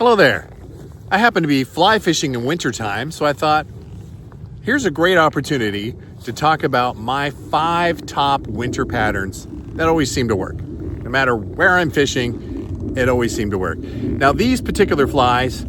Hello there. I happen to be fly fishing in wintertime, so I thought, here's a great opportunity to talk about my 5 top winter patterns that always seem to work. No matter where I'm fishing, it always seemed to work. Now, these particular flies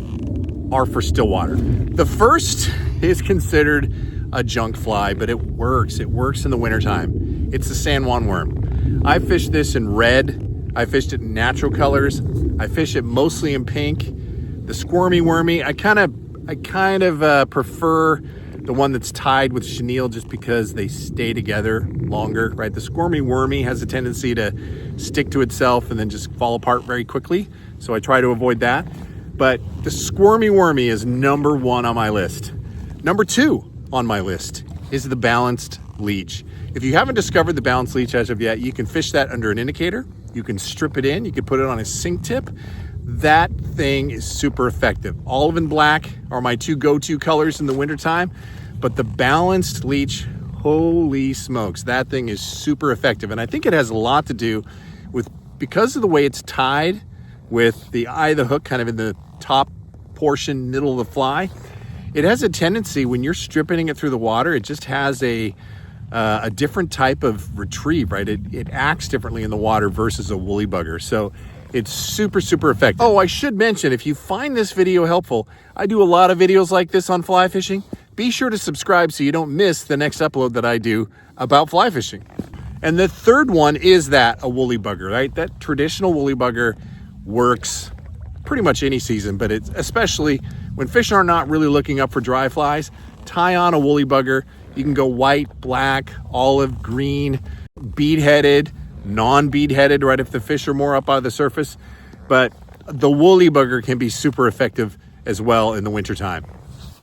are for still water. The first is considered a junk fly, but it works. It works in the wintertime. It's the San Juan worm. I fished this in red. I fished it in natural colors. I fish it mostly in pink. The squirmy wormy, I kind of prefer the one that's tied with chenille just because they stay together longer, right? The squirmy wormy has a tendency to stick to itself and then just fall apart very quickly. So I try to avoid that. But the squirmy wormy is number 1 on my list. Number 2 on my list is the balanced leech. If you haven't discovered the balanced leech as of yet, you can fish that under an indicator. You can strip it in. You can put it on a sink tip. That thing is super effective. Olive and black are my 2 go-to colors in the wintertime, but the balanced leech, holy smokes, that thing is super effective. And I think it has a lot to do with, because of the way it's tied with the eye of the hook kind of in the top portion, middle of the fly, it has a tendency when you're stripping it through the water, it just has a different type of retrieve, right? It acts differently in the water versus a woolly bugger. So it's super, super effective. Oh, I should mention, if you find this video helpful, I do a lot of videos like this on fly fishing. Be sure to subscribe so you don't miss the next upload that I do about fly fishing. And the third one is a woolly bugger, right? That traditional woolly bugger works pretty much any season, but it's especially when fish are not really looking up for dry flies. Tie on a woolly bugger. You can go white, black, olive, green, bead-headed, non-bead-headed, right, if the fish are more up by the surface. But the woolly bugger can be super effective as well in the wintertime.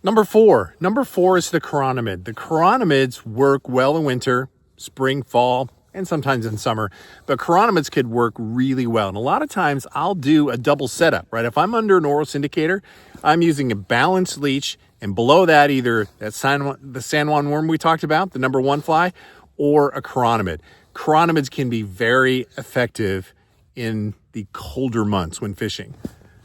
Number 4 is the chironomid. The chironomids work well in winter, spring, fall, and sometimes in summer. But chironomids could work really well. And a lot of times I'll do a double setup, right? If I'm under an oral syndicator, I'm using a balanced leech, and below that either the San Juan worm we talked about, the number 1 fly, or a chironomid. Chironomids can be very effective in the colder months when fishing.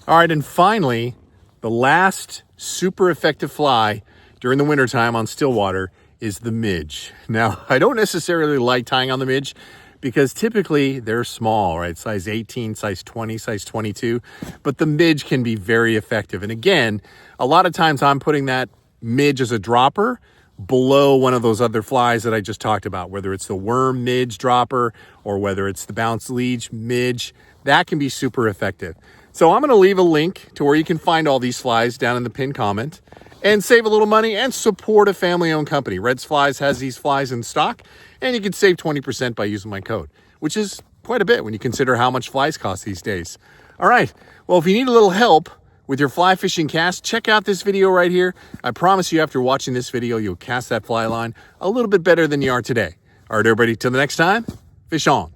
All right, and finally, the last super effective fly during the wintertime on still water is the midge. Now, I don't necessarily like tying on the midge because typically they're small, right? Size 18, size 20, size 22, but the midge can be very effective. And again, a lot of times I'm putting that midge as a dropper below one of those other flies that I just talked about, whether it's the worm midge dropper or whether it's the balanced leech midge. That can be super effective. So I'm going to leave a link to where you can find all these flies down in the pinned comment and save a little money and support a family-owned company. Red's Flies has these flies in stock, and you can save 20% by using my code, which is quite a bit when you consider how much flies cost these days. All right, well, if you need a little help with your fly fishing cast, check out this video right here. I promise you after watching this video, you'll cast that fly line a little bit better than you are today. All right, everybody, till the next time, fish on.